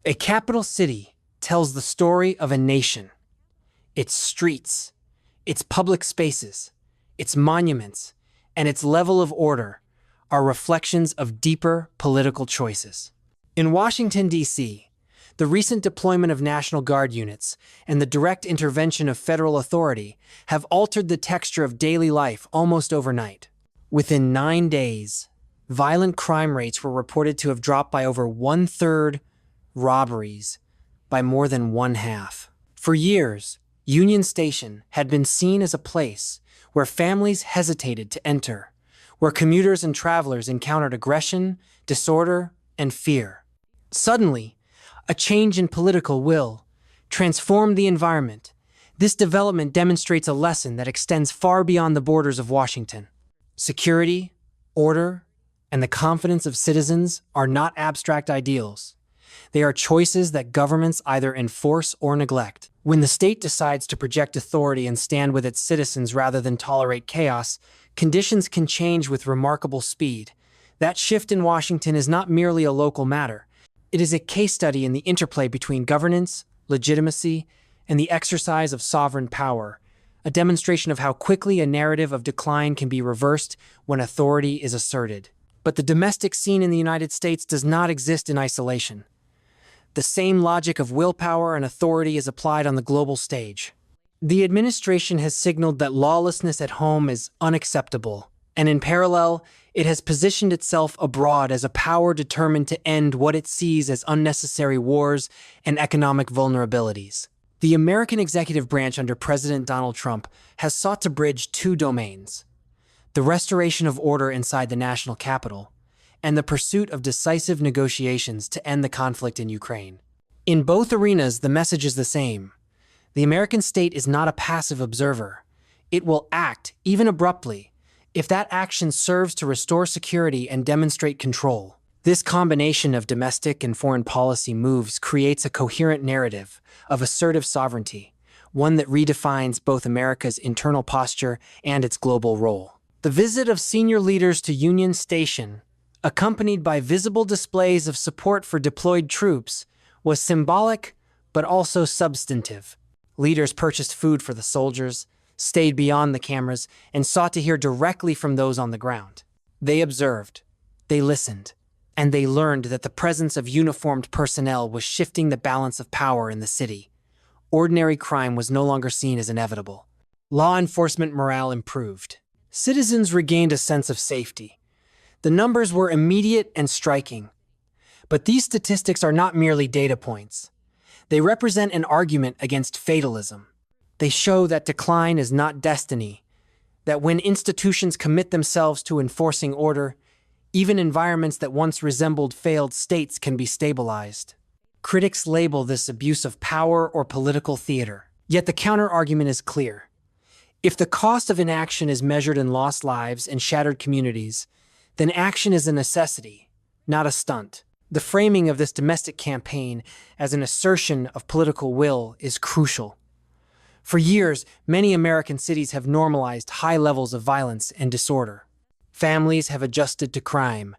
A capital city tells the story of a nation. Its streets, its public spaces, its monuments, and its level of order are reflections of deeper political choices. In Washington, D.C., the recent deployment of National Guard units and the direct intervention of federal authority have altered the texture of daily life almost overnight. Within 9 days, violent crime rates were reported to have dropped by over one-third, robberies by more than one-half. For years, Union Station had been seen as a place where families hesitated to enter, where commuters and travelers encountered aggression, disorder, and fear. Suddenly, a change in political will transformed the environment. This development demonstrates a lesson that extends far beyond the borders of Washington. Security, order, and the confidence of citizens are not abstract ideals. They are choices that governments either enforce or neglect. When the state decides to project authority and stand with its citizens rather than tolerate chaos, conditions can change with remarkable speed. That shift in Washington is not merely a local matter. It is a case study in the interplay between governance, legitimacy, and the exercise of sovereign power, a demonstration of how quickly a narrative of decline can be reversed when authority is asserted. But the domestic scene in the United States does not exist in isolation. The same logic of willpower and authority is applied on the global stage. The administration has signaled that lawlessness at home is unacceptable, and in parallel, it has positioned itself abroad as a power determined to end what it sees as unnecessary wars and economic vulnerabilities. The American executive branch under President Donald Trump has sought to bridge two domains: the restoration of order inside the national capital and the pursuit of decisive negotiations to end the conflict in Ukraine. In both arenas, the message is the same. The American state is not a passive observer. It will act, even abruptly, if that action serves to restore security and demonstrate control. This combination of domestic and foreign policy moves creates a coherent narrative of assertive sovereignty, one that redefines both America's internal posture and its global role. The visit of senior leaders to Union Station, accompanied by visible displays of support for deployed troops, was symbolic but also substantive. Leaders purchased food for the soldiers, stayed beyond the cameras, and sought to hear directly from those on the ground. They observed, they listened, and they learned that the presence of uniformed personnel was shifting the balance of power in the city. Ordinary crime was no longer seen as inevitable. Law enforcement morale improved. Citizens regained a sense of safety. The numbers were immediate and striking. But these statistics are not merely data points. They represent an argument against fatalism. They show that decline is not destiny, that when institutions commit themselves to enforcing order, even environments that once resembled failed states can be stabilized. Critics label this abuse of power or political theater. Yet the counter-argument is clear. If the cost of inaction is measured in lost lives and shattered communities, then action is a necessity, not a stunt. The framing of this domestic campaign as an assertion of political will is crucial. For years, many American cities have normalized high levels of violence and disorder. Families have adjusted to crime,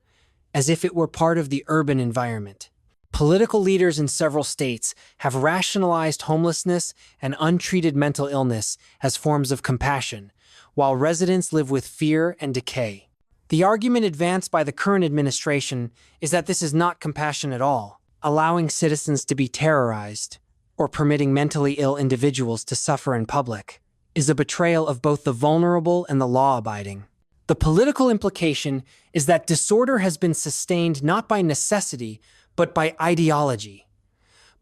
as if it were part of the urban environment. Political leaders in several states have rationalized homelessness and untreated mental illness as forms of compassion, while residents live with fear and decay. The argument advanced by the current administration is that this is not compassion at all. Allowing citizens to be terrorized, or permitting mentally ill individuals to suffer in public, is a betrayal of both the vulnerable and the law-abiding. The political implication is that disorder has been sustained not by necessity, but by ideology.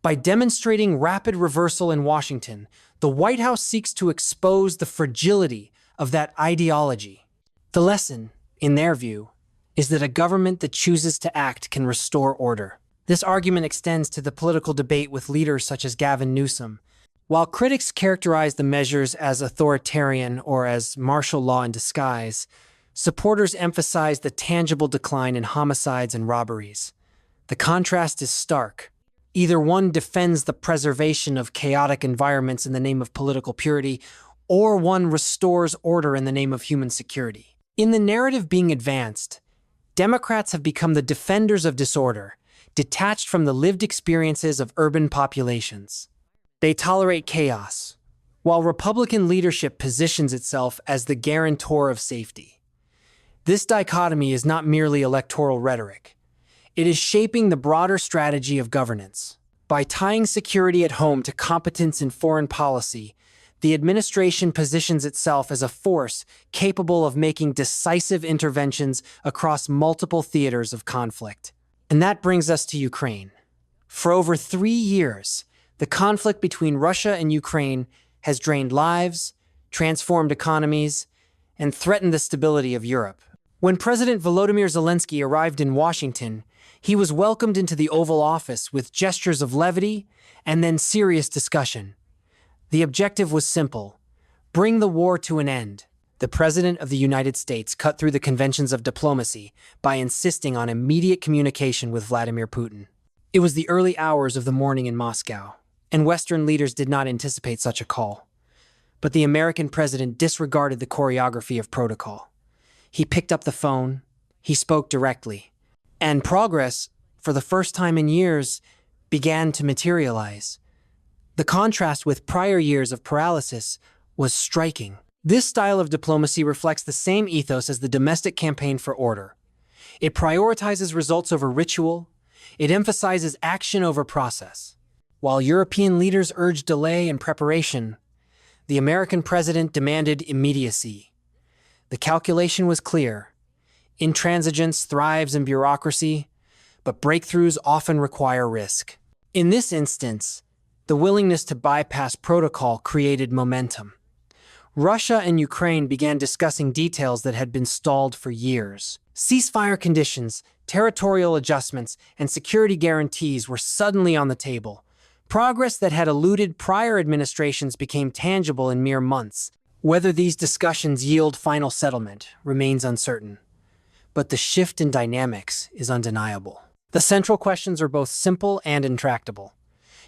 By demonstrating rapid reversal in Washington, the White House seeks to expose the fragility of that ideology. The lesson, in their view, is that a government that chooses to act can restore order. This argument extends to the political debate with leaders such as Gavin Newsom. While critics characterize the measures as authoritarian or as martial law in disguise, supporters emphasize the tangible decline in homicides and robberies. The contrast is stark. Either one defends the preservation of chaotic environments in the name of political purity, or one restores order in the name of human security. In the narrative being advanced, Democrats have become the defenders of disorder, detached from the lived experiences of urban populations. They tolerate chaos, while Republican leadership positions itself as the guarantor of safety. This dichotomy is not merely electoral rhetoric. It is shaping the broader strategy of governance. By tying security at home to competence in foreign policy, the administration positions itself as a force capable of making decisive interventions across multiple theaters of conflict. And that brings us to Ukraine. For over 3 years, the conflict between Russia and Ukraine has drained lives, transformed economies, and threatened the stability of Europe. When President Volodymyr Zelensky arrived in Washington, he was welcomed into the Oval Office with gestures of levity and then serious discussion. The objective was simple: bring the war to an end. The President of the United States cut through the conventions of diplomacy by insisting on immediate communication with Vladimir Putin. It was the early hours of the morning in Moscow, and Western leaders did not anticipate such a call. But the American president disregarded the choreography of protocol. He picked up the phone, he spoke directly, and progress, for the first time in years, began to materialize. The contrast with prior years of paralysis was striking. This style of diplomacy reflects the same ethos as the domestic campaign for order. It prioritizes results over ritual. It emphasizes action over process. While European leaders urged delay and preparation, the American president demanded immediacy. The calculation was clear. Intransigence thrives in bureaucracy, but breakthroughs often require risk. In this instance, the willingness to bypass protocol created momentum. Russia and Ukraine began discussing details that had been stalled for years. Ceasefire conditions, territorial adjustments, and security guarantees were suddenly on the table. Progress that had eluded prior administrations became tangible in mere months. Whether these discussions yield final settlement remains uncertain, but the shift in dynamics is undeniable. The central questions are both simple and intractable.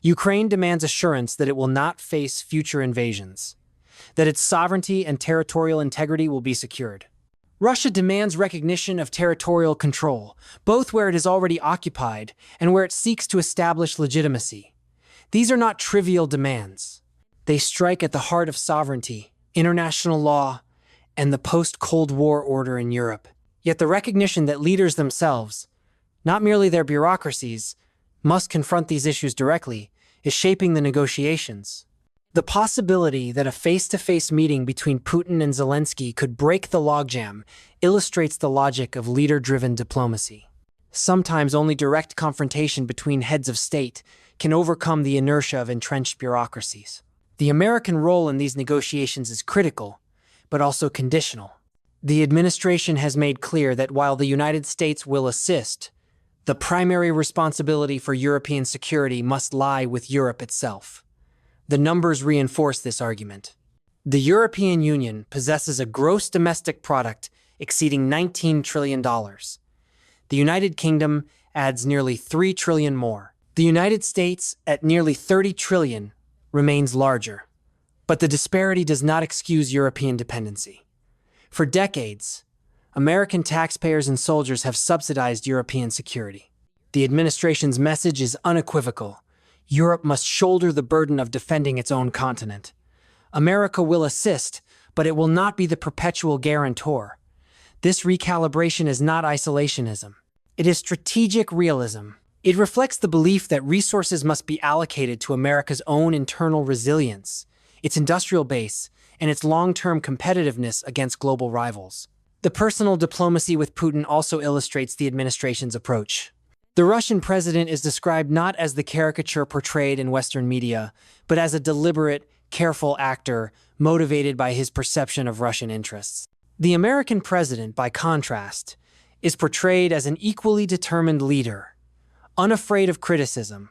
Ukraine demands assurance that it will not face future invasions, that its sovereignty and territorial integrity will be secured. Russia demands recognition of territorial control, both where it is already occupied and where it seeks to establish legitimacy. These are not trivial demands. They strike at the heart of sovereignty, international law, and the post-Cold War order in Europe. Yet the recognition that leaders themselves, not merely their bureaucracies, must confront these issues directly is shaping the negotiations. The possibility that a face-to-face meeting between Putin and Zelensky could break the logjam illustrates the logic of leader-driven diplomacy. Sometimes only direct confrontation between heads of state can overcome the inertia of entrenched bureaucracies. The American role in these negotiations is critical, but also conditional. The administration has made clear that while the United States will assist, the primary responsibility for European security must lie with Europe itself. The numbers reinforce this argument. The European Union possesses a gross domestic product exceeding $19 trillion. The United Kingdom adds nearly $3 trillion more. The United States, at nearly $30 trillion, remains larger. But the disparity does not excuse European dependency. For decades, American taxpayers and soldiers have subsidized European security. The administration's message is unequivocal. Europe must shoulder the burden of defending its own continent. America will assist, but it will not be the perpetual guarantor. This recalibration is not isolationism. It is strategic realism. It reflects the belief that resources must be allocated to America's own internal resilience, its industrial base, and its long-term competitiveness against global rivals. The personal diplomacy with Putin also illustrates the administration's approach. The Russian president is described not as the caricature portrayed in Western media, but as a deliberate, careful actor motivated by his perception of Russian interests. The American president, by contrast, is portrayed as an equally determined leader, unafraid of criticism,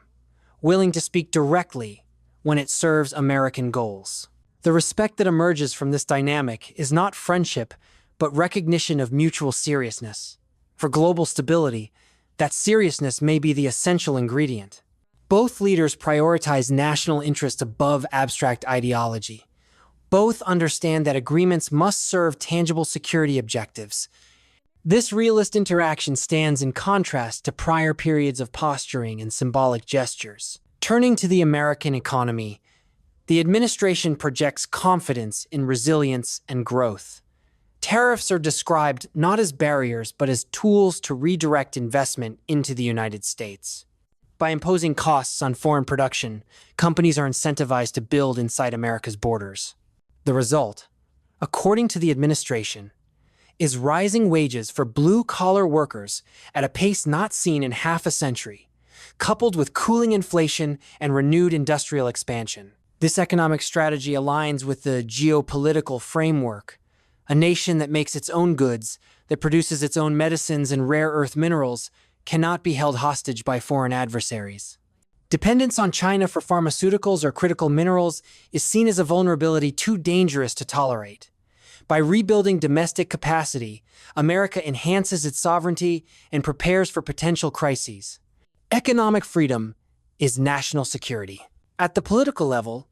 willing to speak directly when it serves American goals. The respect that emerges from this dynamic is not friendship, but recognition of mutual seriousness. For global stability, that seriousness may be the essential ingredient. Both leaders prioritize national interest above abstract ideology. Both understand that agreements must serve tangible security objectives. This realist interaction stands in contrast to prior periods of posturing and symbolic gestures. Turning to the American economy, the administration projects confidence in resilience and growth. Tariffs are described not as barriers but as tools to redirect investment into the United States. By imposing costs on foreign production, companies are incentivized to build inside America's borders. The result, according to the administration, is rising wages for blue-collar workers at a pace not seen in half a century, coupled with cooling inflation and renewed industrial expansion. This economic strategy aligns with the geopolitical framework. A nation that makes its own goods, that produces its own medicines and rare earth minerals, cannot be held hostage by foreign adversaries. Dependence on China for pharmaceuticals or critical minerals is seen as a vulnerability too dangerous to tolerate. By rebuilding domestic capacity, America enhances its sovereignty and prepares for potential crises. Economic freedom is national security. At the political level,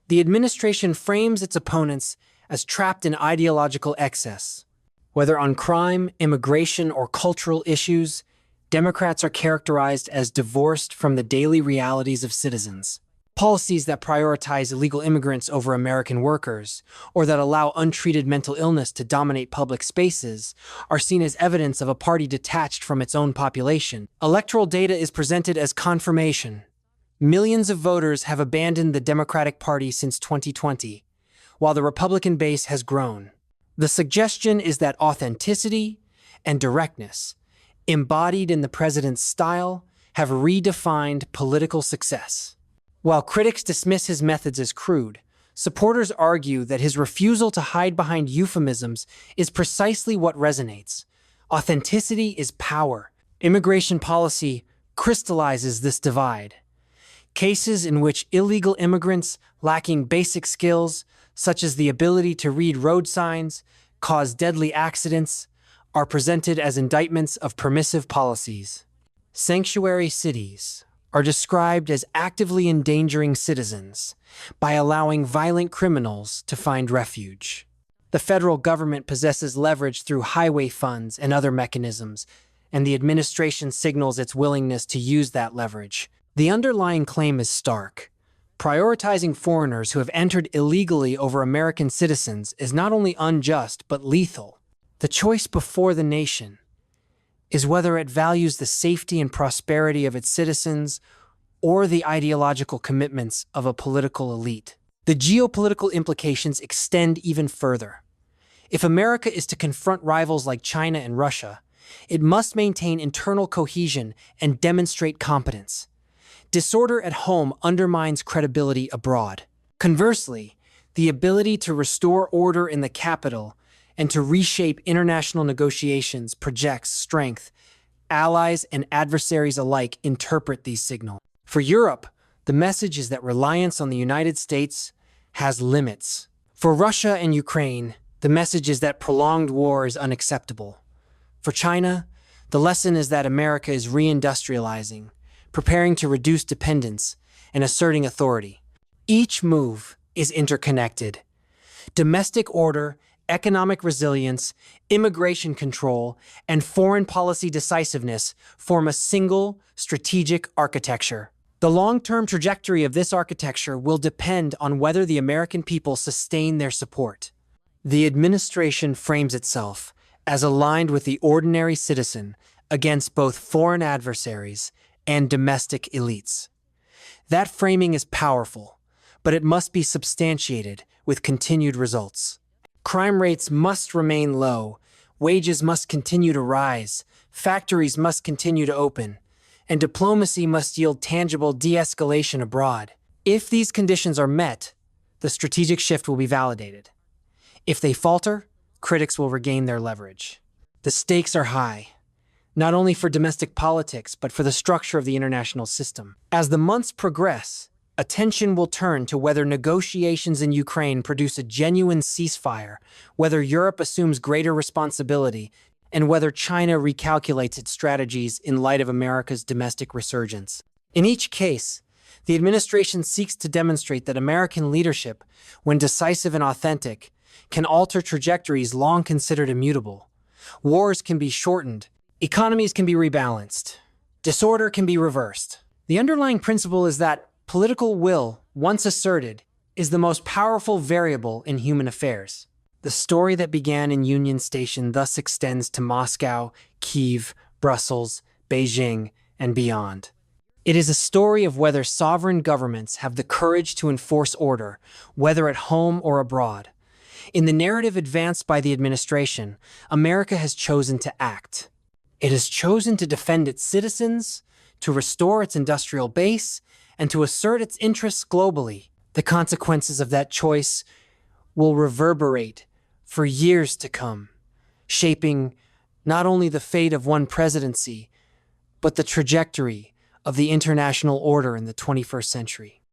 the administration frames its opponents as trapped in ideological excess. Whether on crime, immigration, or cultural issues, Democrats are characterized as divorced from the daily realities of citizens. Policies that prioritize illegal immigrants over American workers, or that allow untreated mental illness to dominate public spaces, are seen as evidence of a party detached from its own population. Electoral data is presented as confirmation. Millions of voters have abandoned the Democratic Party since 2020, while the Republican base has grown. The suggestion is that authenticity and directness, embodied in the president's style, have redefined political success. While critics dismiss his methods as crude, supporters argue that his refusal to hide behind euphemisms is precisely what resonates. Authenticity is power. Immigration policy crystallizes this divide. Cases in which illegal immigrants lacking basic skills, such as the ability to read road signs, cause deadly accidents, are presented as indictments of permissive policies. Sanctuary cities are described as actively endangering citizens by allowing violent criminals to find refuge. The federal government possesses leverage through highway funds and other mechanisms, and the administration signals its willingness to use that leverage. The underlying claim is stark. Prioritizing foreigners who have entered illegally over American citizens is not only unjust but lethal. The choice before the nation is whether it values the safety and prosperity of its citizens or the ideological commitments of a political elite. The geopolitical implications extend even further. If America is to confront rivals like China and Russia, it must maintain internal cohesion and demonstrate competence. Disorder at home undermines credibility abroad. Conversely, the ability to restore order in the capital and to reshape international negotiations projects strength. Allies and adversaries alike interpret these signals. For Europe, the message is that reliance on the United States has limits. For Russia and Ukraine, the message is that prolonged war is unacceptable. For China, the lesson is that America is reindustrializing, preparing to reduce dependence, and asserting authority. Each move is interconnected. Domestic order, economic resilience, immigration control, and foreign policy decisiveness form a single strategic architecture. The long-term trajectory of this architecture will depend on whether the American people sustain their support. The administration frames itself as aligned with the ordinary citizen against both foreign adversaries and domestic elites. That framing is powerful, but it must be substantiated with continued results. Crime rates must remain low, wages must continue to rise, factories must continue to open, and diplomacy must yield tangible de-escalation abroad. If these conditions are met, the strategic shift will be validated. If they falter, critics will regain their leverage. The stakes are high, not only for domestic politics, but for the structure of the international system. As the months progress, attention will turn to whether negotiations in Ukraine produce a genuine ceasefire, whether Europe assumes greater responsibility, and whether China recalculates its strategies in light of America's domestic resurgence. In each case, the administration seeks to demonstrate that American leadership, when decisive and authentic, can alter trajectories long considered immutable. Wars can be shortened. Economies can be rebalanced. Disorder can be reversed. The underlying principle is that political will, once asserted, is the most powerful variable in human affairs. The story that began in Union Station thus extends to Moscow, Kyiv, Brussels, Beijing, and beyond. It is a story of whether sovereign governments have the courage to enforce order, whether at home or abroad. In the narrative advanced by the administration, America has chosen to act. It has chosen to defend its citizens, to restore its industrial base, and to assert its interests globally. The consequences of that choice will reverberate for years to come, shaping not only the fate of one presidency, but the trajectory of the international order in the 21st century.